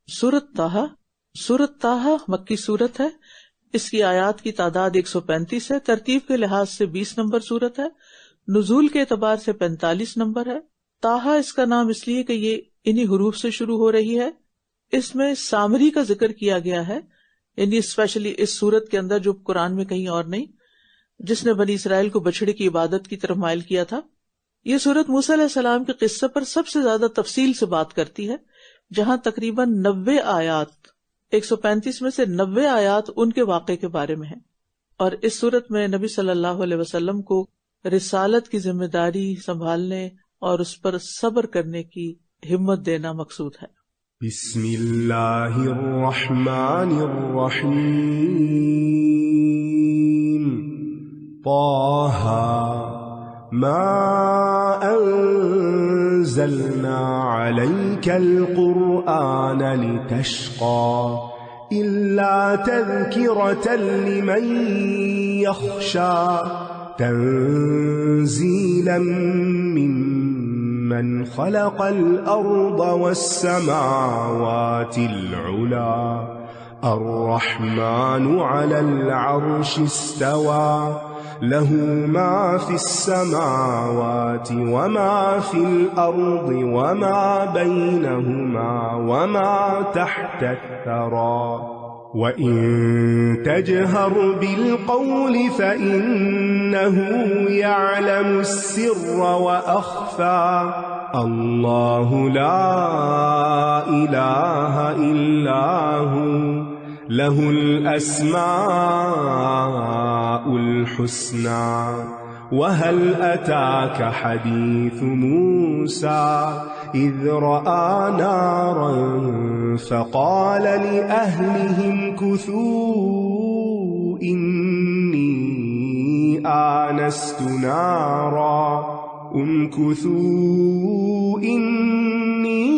سورۃ طٰہٰ، سورۃ طٰہٰ مکی سورت ہے. اس کی آیات کی تعداد 135 ہے. ترتیب کے لحاظ سے 20 نمبر سورت ہے. نزول کے اعتبار سے 45 نمبر ہے. طٰہٰ اس کا نام اس لیے کہ یہ انہی حروف سے شروع ہو رہی ہے. اس میں سامری کا ذکر کیا گیا ہے، یعنی اسپیشلی اس سورت کے اندر جو قرآن میں کہیں اور نہیں، جس نے بنی اسرائیل کو بچھڑے کی عبادت کی طرف مائل کیا تھا. یہ سورت موسیٰ علیہ السلام کے قصے پر سب سے زیادہ تفصیل سے بات کرتی ہے، جہاں تقریباً 90 آیات، 135 میں سے 90 آیات ان کے واقعے کے بارے میں ہیں. اور اس سورت میں نبی صلی اللہ علیہ وسلم کو رسالت کی ذمہ داری سنبھالنے اور اس پر صبر کرنے کی ہمت دینا مقصود ہے. بسم اللہ الرحمن الرحیم. طٰہٰ ما انزلنا علیک القرآن لتشقى الا تذکرة لمن یخشى تنزیلا ممن خلق الارض والسماوات العلی الرحمن علی العرش استوى له ما في السماوات وما في الأرض وما بينهما وما تحت الثرى وإن تجهر بالقول فإنه يعلم السر وأخفى الله لا إله إلا هو له الأسماء الحسنى. وهل أتاك حديث موسى إذ رأى نارا فقال لأهلهم كثوا إني آنست نارا امكثوا إني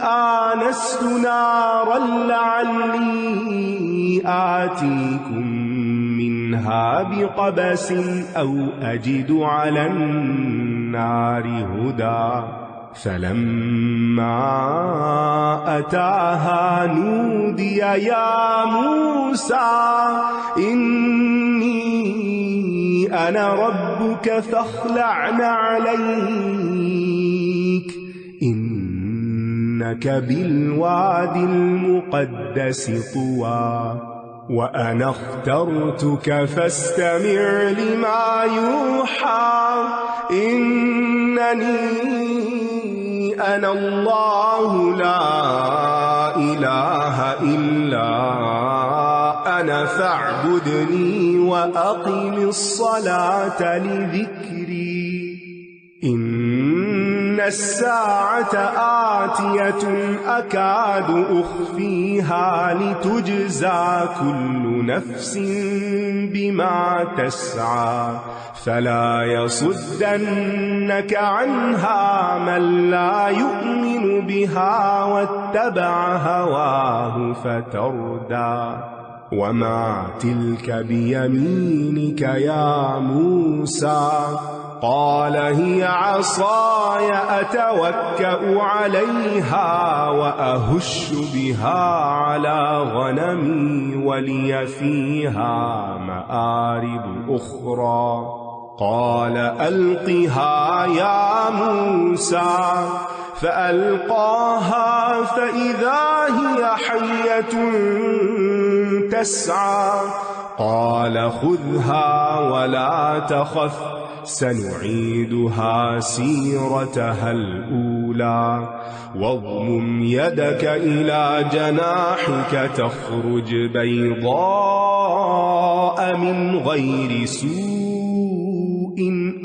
آنست نارا لعلي آتيكم منها بقبس أو أجد على النار هدى فلما أتاها نودي يا موسى إني أنا ربك فاخلع عليك إنك بالواد المقدس طوى وأنا اخترتك فاستمع لما يوحى إنني أنا الله لا إله إلا أنا فاعبدني وأقم الصلاة لذكري إن الساعة آتية أكاد أخفيها لتجزى كل نفس بما تسعى فلا يصدنك عنها من لا يؤمن بها واتبع هواه فتردى وما تلك بيمينك يا موسى قال هي عصاي أتوكأ عليها وأهش بها على غنمي ولي فيها مآرب أخرى قال ألقها يا موسى فألقاها فإذا هي حية تسعى قال خذها ولا تخف سنعيدها سيرتها الأولى واضمم يدك إلى جناحك تخرج بيضاء من غير سوء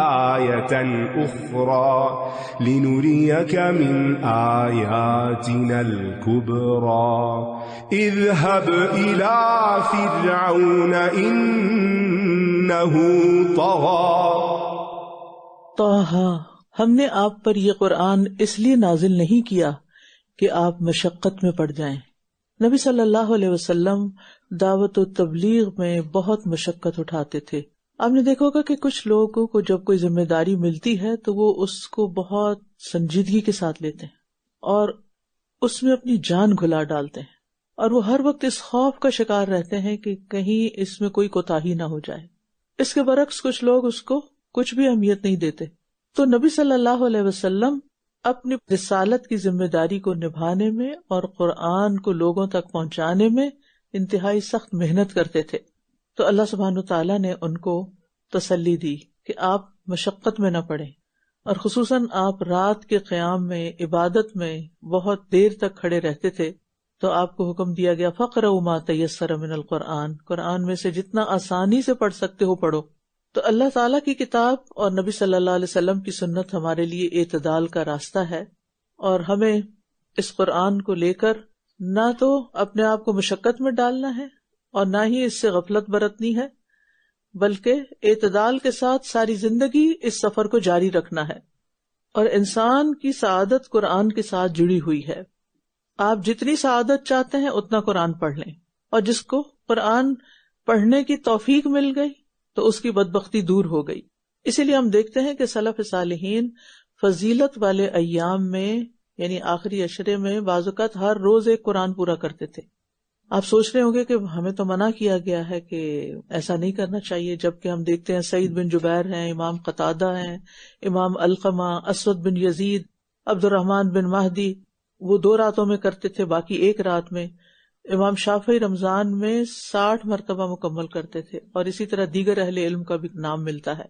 آية أخرى لنريك من آياتنا الكبرى اذهب إلى فرعون إنه طغى. طٰہٰ، ہم نے آپ پر یہ قرآن اس لیے نازل نہیں کیا کہ آپ مشقت میں پڑ جائیں. نبی صلی اللہ علیہ وسلم دعوت و تبلیغ میں بہت مشقت اٹھاتے تھے. آپ نے دیکھا ہوگا کہ کچھ لوگوں کو جب کوئی ذمہ داری ملتی ہے تو وہ اس کو بہت سنجیدگی کے ساتھ لیتے ہیں اور اس میں اپنی جان گھلا ڈالتے ہیں، اور وہ ہر وقت اس خوف کا شکار رہتے ہیں کہ کہیں اس میں کوئی کوتاہی نہ ہو جائے۔ اس کے برعکس کچھ لوگ اس کو کچھ بھی اہمیت نہیں دیتے۔ تو نبی صلی اللہ علیہ وسلم اپنی رسالت کی ذمہ داری کو نبھانے میں اور قرآن کو لوگوں تک پہنچانے میں انتہائی سخت محنت کرتے تھے۔ تو اللہ سبحانہ تعالیٰ نے ان کو تسلی دی کہ آپ مشقت میں نہ پڑیں، اور خصوصاً آپ رات کے قیام میں، عبادت میں بہت دیر تک کھڑے رہتے تھے، تو آپ کو حکم دیا گیا فَقْرَؤْا مَا تَيَسَّرَ مِنَ الْقُرْآنِ، قرآن میں سے جتنا آسانی سے پڑھ سکتے ہو پڑھو۔ تو اللہ تعالیٰ کی کتاب اور نبی صلی اللہ علیہ وسلم کی سنت ہمارے لیے اعتدال کا راستہ ہے، اور ہمیں اس قرآن کو لے کر نہ تو اپنے آپ کو مشقت میں ڈالنا ہے اور نہ ہی اس سے غفلت برتنی ہے، بلکہ اعتدال کے ساتھ ساری زندگی اس سفر کو جاری رکھنا ہے۔ اور انسان کی سعادت قرآن کے ساتھ جڑی ہوئی ہے۔ آپ جتنی سعادت چاہتے ہیں اتنا قرآن پڑھ لیں، اور جس کو قرآن پڑھنے کی توفیق مل گئی تو اس کی بدبختی دور ہو گئی۔ اسی لیے ہم دیکھتے ہیں کہ سلف صالحین فضیلت والے ایام میں، یعنی آخری عشرے میں، بعض اوقات ہر روز ایک قرآن پورا کرتے تھے۔ آپ سوچ رہے ہوں گے کہ ہمیں تو منع کیا گیا ہے کہ ایسا نہیں کرنا چاہیے، جبکہ ہم دیکھتے ہیں سعید بن جبیر ہیں، امام قتادہ ہیں، امام علقمہ، اسود بن یزید، عبد الرحمن بن مہدی، وہ 2 راتوں میں کرتے تھے، باقی 1 رات میں۔ امام شافعی رمضان میں 60 مرتبہ مکمل کرتے تھے، اور اسی طرح دیگر اہل علم کا بھی نام ملتا ہے۔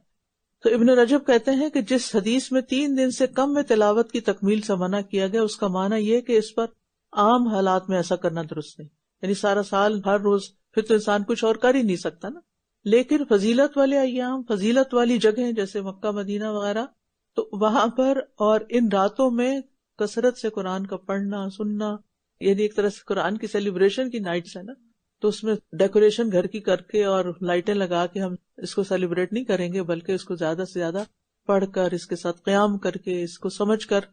تو ابن رجب کہتے ہیں کہ جس حدیث میں 3 دن سے کم میں تلاوت کی تکمیل سے منع کیا گیا، اس کا معنی یہ کہ اس پر عام حالات میں ایسا کرنا درست نہیں، یعنی سارا سال ہر روز پھر تو انسان کچھ اور کر ہی نہیں سکتا نا۔ لیکن فضیلت والے ایام، فضیلت والی جگہیں جیسے مکہ مدینہ وغیرہ، تو وہاں پر اور ان راتوں میں کثرت سے قرآن کا پڑھنا، سننا، یعنی ایک طرح سے قرآن کی سیلیبریشن کی نائٹس ہے نا، تو اس میں ڈیکوریشن گھر کی کر کے اور لائٹیں لگا کے ہم اس کو سیلیبریٹ نہیں کریں گے، بلکہ اس کو زیادہ سے زیادہ پڑھ کر، اس کے ساتھ قیام کر کے، اس کو سمجھ کر،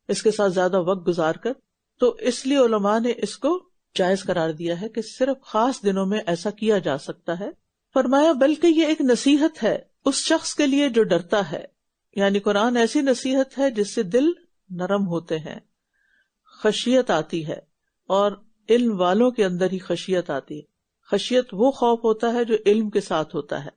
اس کے ساتھ زیادہ وقت گزار کر۔ تو اس لیے علماء نے اس کو جائز قرار دیا ہے کہ صرف خاص دنوں میں ایسا کیا جا سکتا ہے۔ فرمایا بلکہ یہ ایک نصیحت ہے اس شخص کے لیے جو ڈرتا ہے، یعنی قرآن ایسی نصیحت ہے جس سے دل نرم ہوتے ہیں، خشیت آتی ہے، اور علم والوں کے اندر ہی خشیت آتی ہے۔ خشیت وہ خوف ہوتا ہے جو علم کے ساتھ ہوتا ہے۔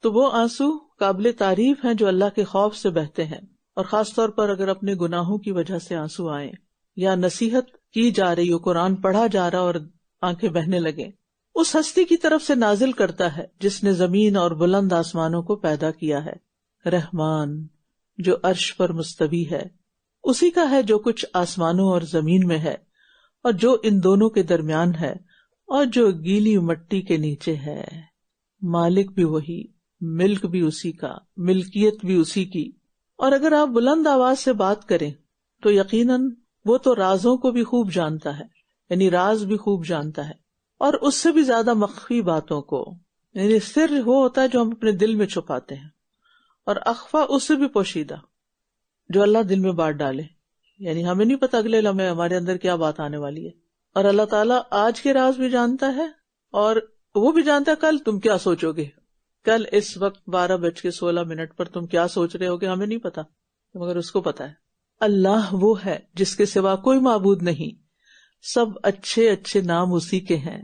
تو وہ آنسو قابل تعریف ہیں جو اللہ کے خوف سے بہتے ہیں، اور خاص طور پر اگر اپنے گناہوں کی وجہ سے آنسو آئیں، یا نصیحت کی جا رہی ہو، قرآن پڑھا جا رہا اور آنکھیں بہنے لگیں۔ اس ہستی کی طرف سے نازل کرتا ہے جس نے زمین اور بلند آسمانوں کو پیدا کیا ہے، رحمان جو عرش پر مستوی ہے، اسی کا ہے جو کچھ آسمانوں اور زمین میں ہے، اور جو ان دونوں کے درمیان ہے، اور جو گیلی مٹی کے نیچے ہے۔ مالک بھی وہی، ملک بھی اسی کا، ملکیت بھی اسی کی۔ اور اگر آپ بلند آواز سے بات کریں تو یقیناً وہ تو رازوں کو بھی خوب جانتا ہے، یعنی راز بھی خوب جانتا ہے، اور اس سے بھی زیادہ مخفی باتوں کو، یعنی سر وہ ہوتا ہے جو ہم اپنے دل میں چھپاتے ہیں، اور اخفا اس سے بھی پوشیدہ جو اللہ دل میں بات ڈالے، یعنی ہمیں نہیں پتا اگلے لمحے ہمارے اندر کیا بات آنے والی ہے۔ اور اللہ تعالیٰ آج کے راز بھی جانتا ہے، اور وہ بھی جانتا ہے کل تم کیا سوچو گے، کل اس وقت 12:16 پر تم کیا سوچ رہے ہوگے، ہمیں نہیں پتا، مگر اس کو پتا ہے۔ اللہ وہ ہے جس کے سوا کوئی معبود نہیں، سب اچھے اچھے نام اسی کے ہیں،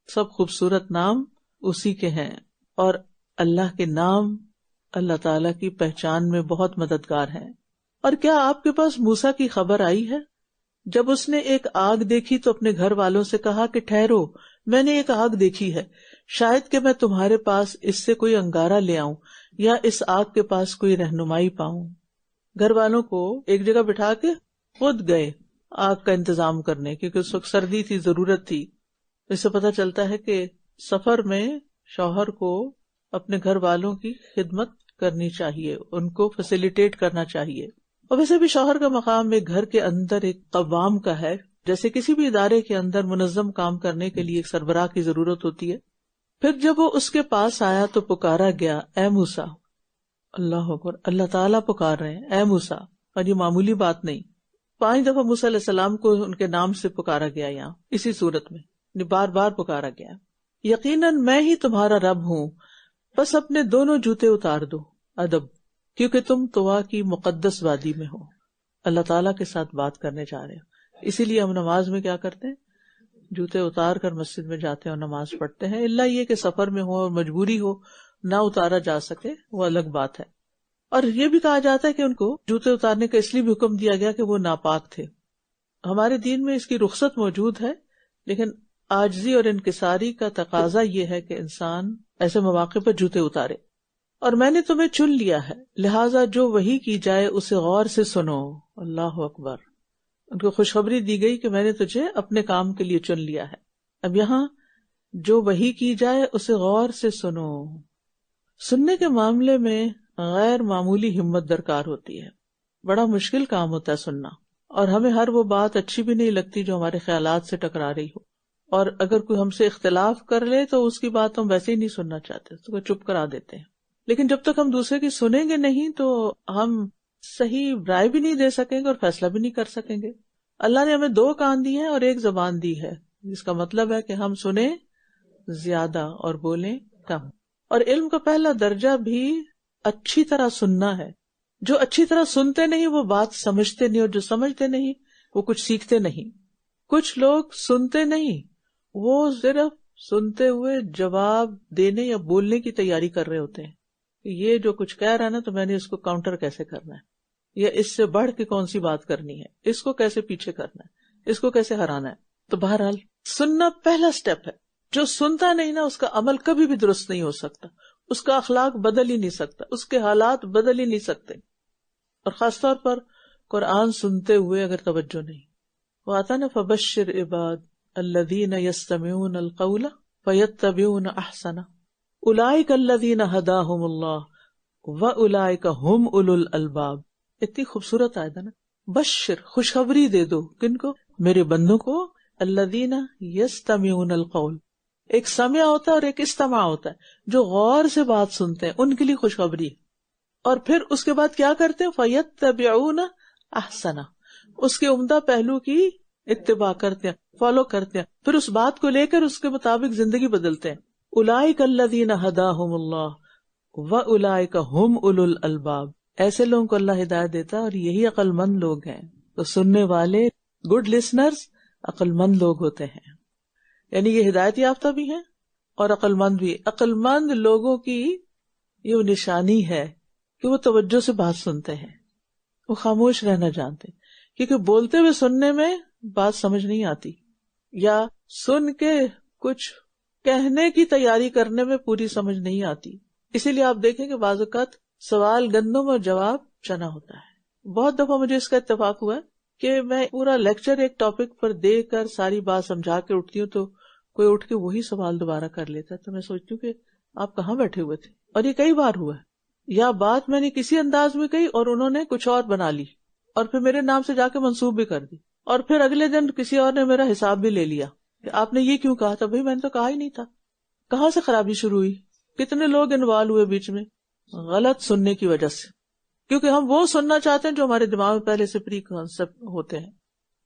سب خوبصورت نام اسی کے ہیں، اور اللہ کے نام اللہ تعالیٰ کی پہچان میں بہت مددگار ہیں۔ اور کیا آپ کے پاس موسیٰ کی خبر آئی ہے؟ جب اس نے ایک آگ دیکھی تو اپنے گھر والوں سے کہا کہ ٹھہرو، میں نے ایک آگ دیکھی ہے، شاید کہ میں تمہارے پاس اس سے کوئی انگارہ لے آؤں یا اس آگ کے پاس کوئی رہنمائی پاؤں۔ گھر والوں کو ایک جگہ بٹھا کے خود گئے آگ کا انتظام کرنے، کیونکہ اس وقت سردی تھی، ضرورت تھی۔ اس سے پتہ چلتا ہے کہ سفر میں شوہر کو اپنے گھر والوں کی خدمت کرنی چاہیے، ان کو فیسیلیٹیٹ کرنا چاہیے۔ اور ویسے بھی شوہر کا مقام ایک گھر کے اندر ایک قوام کا ہے، جیسے کسی بھی ادارے کے اندر منظم کام کرنے کے لیے ایک سربراہ کی ضرورت ہوتی ہے۔ پھر جب وہ اس کے پاس آیا تو پکارا گیا، اے موسیٰ، اللہ اکبر، اللہ تعالیٰ پکار رہے ہیں، اے موسیٰ، اور یہ معمولی بات نہیں۔ 5 دفعہ موسیٰ علیہ السلام کو ان کے نام سے پکارا گیا، یہاں اسی صورت میں بار بار پکارا گیا۔ یقیناً میں ہی تمہارا رب ہوں، بس اپنے دونوں جوتے اتار دو، ادب، کیونکہ تم طوا کی مقدس وادی میں ہو۔ اللہ تعالیٰ کے ساتھ بات کرنے جا رہے ہو، اسی لیے ہم نماز میں کیا کرتے ہیں، جوتے اتار کر مسجد میں جاتے ہیں اور نماز پڑھتے ہیں، الا یہ کہ سفر میں ہو اور مجبوری ہو نہ اتارا جا سکے، وہ الگ بات ہے۔ اور یہ بھی کہا جاتا ہے کہ ان کو جوتے اتارنے کا اس لیے بھی حکم دیا گیا کہ وہ ناپاک تھے۔ ہمارے دین میں اس کی رخصت موجود ہے، لیکن عاجزی اور انکساری کا تقاضا یہ ہے کہ انسان ایسے مواقع پر جوتے اتارے۔ اور میں نے تمہیں چن لیا ہے، لہٰذا جو وحی کی جائے اسے غور سے سنو۔ اللہ اکبر، ان کو خوشخبری دی گئی کہ میں نے تجھے اپنے کام کے لیے چن لیا ہے۔ اب یہاں جو وحی کی جائے اسے غور سے سنو، سننے کے معاملے میں غیر معمولی ہمت درکار ہوتی ہے، بڑا مشکل کام ہوتا ہے سننا، اور ہمیں ہر وہ بات اچھی بھی نہیں لگتی جو ہمارے خیالات سے ٹکرا رہی ہو، اور اگر کوئی ہم سے اختلاف کر لے تو اس کی بات ہم ویسے ہی نہیں سننا چاہتے، تو چپ کرا دیتے ہیں۔ لیکن جب تک ہم دوسرے کی سنیں گے نہیں تو ہم صحیح رائے بھی نہیں دے سکیں گے اور فیصلہ بھی نہیں کر سکیں گے۔ اللہ نے ہمیں 2 کان دی ہیں اور 1 زبان دی ہے، جس کا مطلب ہے کہ ہم سنیں زیادہ اور بولیں کم۔ اور علم کا پہلا درجہ بھی اچھی طرح سننا ہے۔ جو اچھی طرح سنتے نہیں وہ بات سمجھتے نہیں، اور جو سمجھتے نہیں وہ کچھ سیکھتے نہیں۔ کچھ لوگ سنتے نہیں، وہ صرف سنتے ہوئے جواب دینے یا بولنے کی تیاری کر رہے ہوتے ہیں کہ یہ جو کچھ کہہ رہا ہے نا تو میں نے اس کو کاؤنٹر کیسے کرنا ہے، یا اس سے بڑھ کے کون سی بات کرنی ہے، اس کو کیسے پیچھے کرنا ہے، اس کو کیسے ہرانا ہے۔ تو بہرحال سننا پہلا سٹیپ ہے۔ جو سنتا نہیں نا اس کا عمل کبھی بھی درست نہیں ہو سکتا، اس کا اخلاق بدل ہی نہیں سکتا، اس کے حالات بدل ہی نہیں سکتے۔ اور خاص طور پر قرآن سنتے ہوئے اگر توجہ نہیں، وہ آتا نا فبشر عباد الذین یستمعون القول فیتبعون احسنہ اولئک الذین ہداہم اللہ واولئک ھم اولو الالباب۔ اتنی خوبصورت آیت ہے نا، بشر خوشخبری دے دو، کن کو؟ میرے بندوں کو، الذین یستمعون القول، ایک سمع ہوتا ہے اور ایک استماع ہوتا ہے، جو غور سے بات سنتے ہیں ان کے لیے خوشخبری۔ اور پھر اس کے بعد کیا کرتے ہیں؟ فیتبعون احسنہ، اس کے عمدہ پہلو کی اتباع کرتے ہیں، فالو کرتے ہیں، پھر اس بات کو لے کر اس کے مطابق زندگی بدلتے ہیں۔ اولئک الذین ہداہم اللہ واولئک ھم اولو الالباب، ایسے لوگوں کو اللہ ہدایت دیتا ہے اور یہی عقل مند لوگ ہیں۔ تو سننے والے گڈ لسنرز عقل مند لوگ ہوتے ہیں، یعنی یہ ہدایت یافتہ بھی ہیں اور عقل مند بھی۔ عقل مند لوگوں کی یہ نشانی ہے کہ وہ توجہ سے بات سنتے ہیں، وہ خاموش رہنا جانتے ہیں، کیونکہ بولتے ہوئے سننے میں بات سمجھ نہیں آتی، یا سن کے کچھ کہنے کی تیاری کرنے میں پوری سمجھ نہیں آتی۔ اسی لیے آپ دیکھیں کہ بعض اوقات سوال گندم اور جواب چنا ہوتا ہے۔ بہت دفعہ مجھے اس کا اتفاق ہوا کہ میں پورا لیکچر ایک ٹاپک پر دے کر ساری بات سمجھا کے اٹھتی ہوں تو کوئی اٹھ کے وہی سوال دوبارہ کر لیتا ہے، تو میں سوچتی ہوں کہ آپ کہاں بیٹھے ہوئے تھے؟ اور یہ کئی بار ہوا ہے، یا بات میں نے کسی انداز میں کہی اور انہوں نے کچھ اور بنا لی اور پھر میرے نام سے جا کے منسوب بھی کر دی، اور پھر اگلے دن کسی اور نے میرا حساب بھی لے لیا کہ آپ نے یہ کیوں کہا تھا؟ بھائی میں نے تو کہا ہی نہیں تھا۔ کہاں سے خرابی شروع ہوئی؟ کتنے لوگ انوالو ہوئے بیچ میں غلط سننے کی وجہ سے، کیونکہ ہم وہ سننا چاہتے ہیں جو ہمارے دماغ میں پہلے سے پری کانسیپٹ ہوتے ہیں۔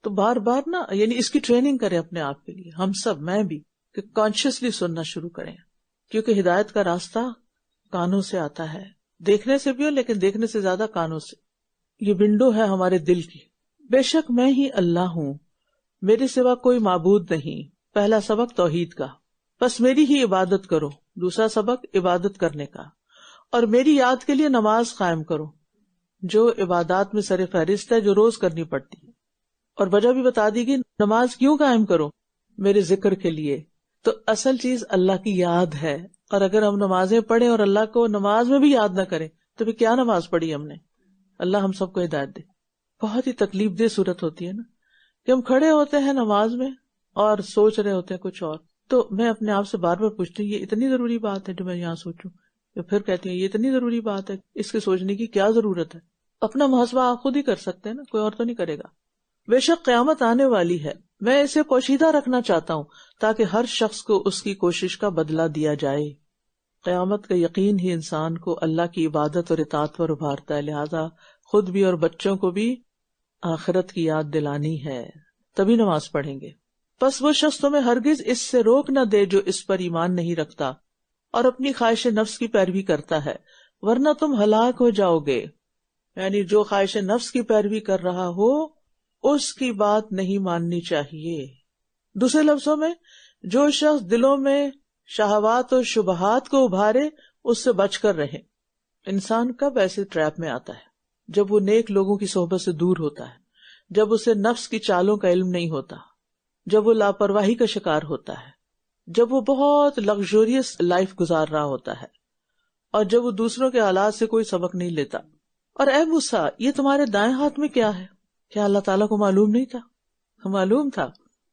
تو بار بار نا، یعنی اس کی ٹریننگ کریں اپنے آپ کے لیے، ہم سب، میں بھی، کہ کانشیسلی سننا شروع کریں، کیونکہ ہدایت کا راستہ کانوں سے آتا ہے، دیکھنے سے بھی ہو لیکن دیکھنے سے زیادہ کانوں سے۔ یہ ونڈو ہے ہمارے دل کی۔ بے شک میں ہی اللہ ہوں، میرے سوا کوئی معبود نہیں۔ پہلا سبق توحید کا، بس میری ہی عبادت کرو۔ دوسرا سبق عبادت کرنے کا، اور میری یاد کے لیے نماز قائم کرو، جو عبادات میں سر فہرست ہے، جو روز کرنی پڑتی ہے۔ اور وجہ بھی بتا دی گئی، نماز کیوں قائم کرو؟ میرے ذکر کے لیے۔ تو اصل چیز اللہ کی یاد ہے، اور اگر ہم نمازیں پڑھیں اور اللہ کو نماز میں بھی یاد نہ کریں تو پھر کیا نماز پڑھی ہم نے؟ اللہ ہم سب کو ہدایت دے۔ بہت ہی تکلیف دہ صورت ہوتی ہے نا کہ ہم کھڑے ہوتے ہیں نماز میں اور سوچ رہے ہوتے ہیں کچھ اور۔ تو میں اپنے آپ سے بار بار پوچھتی ہوں، یہ اتنی ضروری بات ہے جو میں یہاں سوچوں؟ یا پھر کہتی ہوں یہ اتنی ضروری بات ہے، اس کے سوچنے کی کیا ضرورت ہے؟ اپنا محاسبہ آپ خود ہی کر سکتے ہیں نا، کوئی اور تو نہیں کرے گا۔ بے شک قیامت آنے والی ہے، میں اسے پوشیدہ رکھنا چاہتا ہوں تاکہ ہر شخص کو اس کی کوشش کا بدلہ دیا جائے۔ قیامت کا یقین ہی انسان کو اللہ کی عبادت اور اطاعت پر ابھارتا ہے، لہذا خود بھی اور بچوں کو بھی آخرت کی یاد دلانی ہے، تبھی نماز پڑھیں گے۔ پس وہ شخص تمہیں ہرگز اس سے روک نہ دے جو اس پر ایمان نہیں رکھتا اور اپنی خواہش نفس کی پیروی کرتا ہے، ورنہ تم ہلاک ہو جاؤ گے۔ یعنی جو خواہش نفس کی پیروی کر رہا ہو اس کی بات نہیں ماننی چاہیے. دوسرے لفظوں میں جو شخص دلوں میں شہوات اور شبہات کو ابھارے اس سے بچ کر رہے. انسان کب ایسے ٹریپ میں آتا ہے؟ جب وہ نیک لوگوں کی صحبت سے دور ہوتا ہے، جب اسے نفس کی چالوں کا علم نہیں ہوتا، جب وہ لاپرواہی کا شکار ہوتا ہے، جب وہ بہت لگژریس لائف گزار رہا ہوتا ہے، اور جب وہ دوسروں کے حالات سے کوئی سبق نہیں لیتا. اور اے موسیٰ، یہ تمہارے دائیں ہاتھ میں کیا ہے؟ کیا اللہ تعالیٰ کو معلوم نہیں تھا؟ معلوم تھا،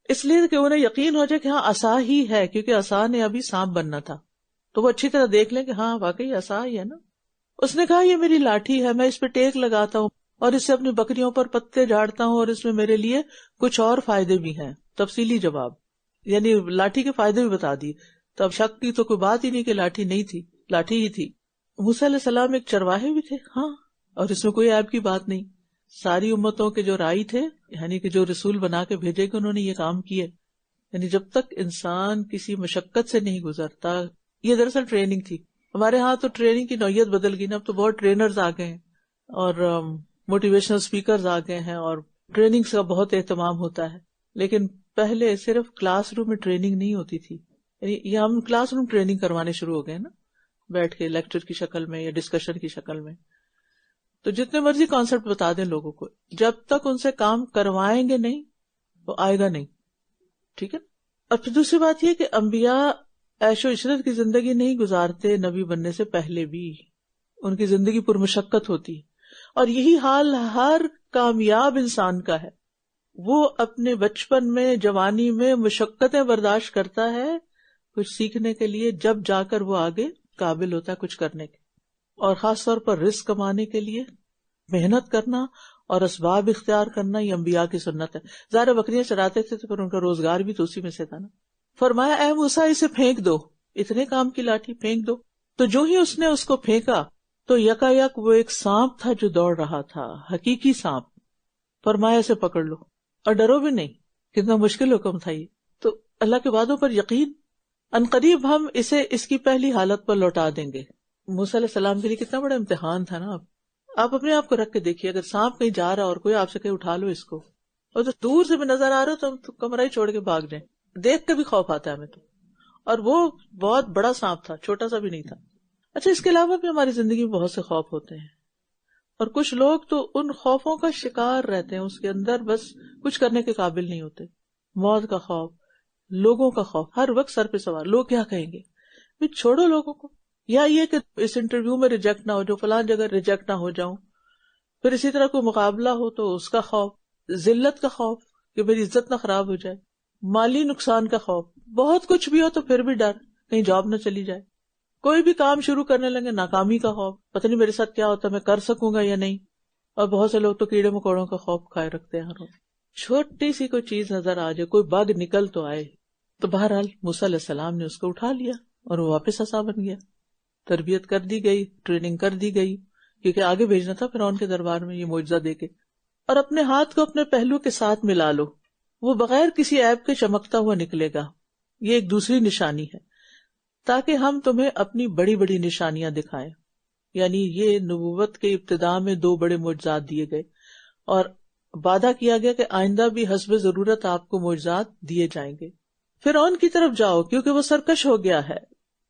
اس لیے کہ انہیں یقین ہو جائے کہ ہاں عصا ہی ہے، کیونکہ عصا نے ابھی سانپ بننا تھا، تو وہ اچھی طرح دیکھ لیں کہ ہاں واقعی عصا ہی ہے نا. اس نے کہا یہ میری لاٹھی ہے، میں اس پہ ٹیک لگاتا ہوں اور اس سے اپنی بکریوں پر پتے جھاڑتا ہوں، اور اس میں میرے لیے کچھ اور فائدے بھی ہیں. تفصیلی جواب، یعنی لاٹھی کے فائدے بھی بتا دیے. تو اب شک کی تو کوئی بات ہی نہیں کہ لاٹھی نہیں تھی، لاٹھی ہی تھی. موسیٰ علیہ السلام ایک چرواہے بھی تھے، ہاں، اور اس میں کوئی عیب کی بات نہیں. ساری امتوں کے جو رائی تھے، یعنی کہ جو رسول بنا کے بھیجے کہ انہوں نے یہ کام کیے. یعنی جب تک انسان کسی مشقت سے نہیں گزرتا، یہ دراصل ٹریننگ تھی. ہمارے ہاں تو ٹریننگ کی نوعیت بدل گئی نا، اب تو بہت ٹرینرز آ گئے ہیں اور موٹیویشنل اسپیکرز آ گئے ہیں اور ٹریننگ کا بہت اہتمام ہوتا ہے. لیکن پہلے صرف کلاس روم میں ٹریننگ نہیں ہوتی تھی. یعنی یہ ہم کلاس روم ٹریننگ کروانے شروع ہو گئے نا، بیٹھ کے لیکچر کی شکل میں یا ڈسکشن کی شکل میں. تو جتنے مرضی کانسیپٹ بتا دیں لوگوں کو، جب تک ان سے کام کروائیں گے نہیں وہ آئے گا نہیں. ٹھیک ہے. اور پھر دوسری بات یہ کہ انبیاء عیش و عشرت کی زندگی نہیں گزارتے نبی بننے سے پہلے بھی. ان کی زندگی پر مشقت ہوتی ہے، اور یہی حال ہر کامیاب انسان کا ہے. وہ اپنے بچپن میں، جوانی میں مشقتیں برداشت کرتا ہے کچھ سیکھنے کے لیے، جب جا کر وہ آگے قابل ہوتا ہے کچھ کرنے کے. اور خاص طور پر رزق کمانے کے لیے محنت کرنا اور اسباب اختیار کرنا یہ انبیاء کی سنت ہے. ظاہر بکریاں چراتے تھے تو پھر ان کا روزگار بھی تو اسی میں سے تھا نا. فرمایا اے موسیٰ اسے پھینک دو، اتنے کام کی لاٹھی پھینک دو. تو جو ہی اس نے اس کو پھینکا تو یکا یک وہ ایک سانپ تھا جو دوڑ رہا تھا، حقیقی سانپ. فرمایا اسے پکڑ لو اور ڈرو بھی نہیں. کتنا مشکل حکم تھا یہ. تو اللہ کے وعدوں پر یقین. عنقریب ہم اسے اس کی پہلی حالت پر لوٹا دیں گے. موسیٰ علیہ السلام کے لیے کتنا بڑا امتحان تھا نا. آپ اپنے آپ کو رکھ کے دیکھیے، اگر سانپ کہیں جا رہا اور کوئی آپ سے کہیں اٹھا لو اس کو، اور تو دور سے بھی نظر آ رہا تو ہم کمرہ ہی چھوڑ کے بھاگ جائیں. دیکھ کے بھی خوف آتا ہے ہمیں تو. اور وہ بہت بڑا سانپ تھا، چھوٹا سا بھی نہیں تھا. اچھا، اس کے علاوہ بھی ہماری زندگی میں بہت سے خوف ہوتے ہیں، اور کچھ لوگ تو ان خوفوں کا شکار رہتے ہیں، اس کے اندر بس کچھ کرنے کے قابل نہیں ہوتے. موت کا خوف، لوگوں کا خوف، ہر وقت سر پہ سوار، لوگ کیا کہیں گے. بھی چھوڑو لوگوں کو. یا یہ کہ اس انٹرویو میں ریجیکٹ نہ ہو، جو فلاں جگہ ریجیکٹ نہ ہو جاؤں. پھر اسی طرح کوئی مقابلہ ہو تو اس کا خوف، ذلت کا خوف کہ میری عزت نہ خراب ہو جائے، مالی نقصان کا خوف، بہت کچھ بھی ہو تو پھر بھی ڈر کہیں جاب نہ چلی جائے. کوئی بھی کام شروع کرنے لگے ناکامی کا خوف، پتہ نہیں میرے ساتھ کیا ہوتا، میں کر سکوں گا یا نہیں. اور بہت سے لوگ تو کیڑے مکوڑوں کا خوف کھائے رکھتے ہیں ہر روز. چھوٹی سی کوئی چیز نظر آ جائے، کوئی بگ نکل تو آئے. تو بہرحال موسیٰ علیہ السلام نے اس کو اٹھا لیا اور وہ واپس عصا بن گیا. تربیت کر دی گئی، ٹریننگ کر دی گئی، کیونکہ آگے بھیجنا تھا فرعون کے دربار میں یہ معجزہ دے کے. اور اپنے ہاتھ کو اپنے پہلو کے ساتھ ملا لو، وہ بغیر کسی عیب کے چمکتا ہوا نکلے گا. یہ ایک دوسری نشانی ہے تاکہ ہم تمہیں اپنی بڑی بڑی نشانیاں دکھائیں. یعنی یہ نبوت کے ابتداء میں 2 بڑے معجزات دیے گئے، اور وعدہ کیا گیا کہ آئندہ بھی حسب ضرورت آپ کو معجزات دیے جائیں گے. فرعون کی طرف جاؤ کیونکہ وہ سرکش ہو گیا ہے.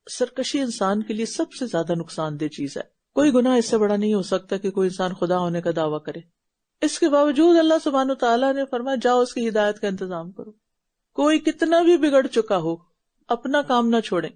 سرکشی انسان کے لیے سب سے زیادہ نقصان دہ چیز ہے. کوئی گناہ اس سے بڑا نہیں ہو سکتا کہ کوئی انسان خدا ہونے کا دعویٰ کرے. اس کے باوجود اللہ سبحانہ وتعالیٰ نے فرمایا جاؤ اس کی ہدایت کا انتظام کرو. کوئی کتنا بھی بگڑ چکا ہو اپنا کام نہ چھوڑیں.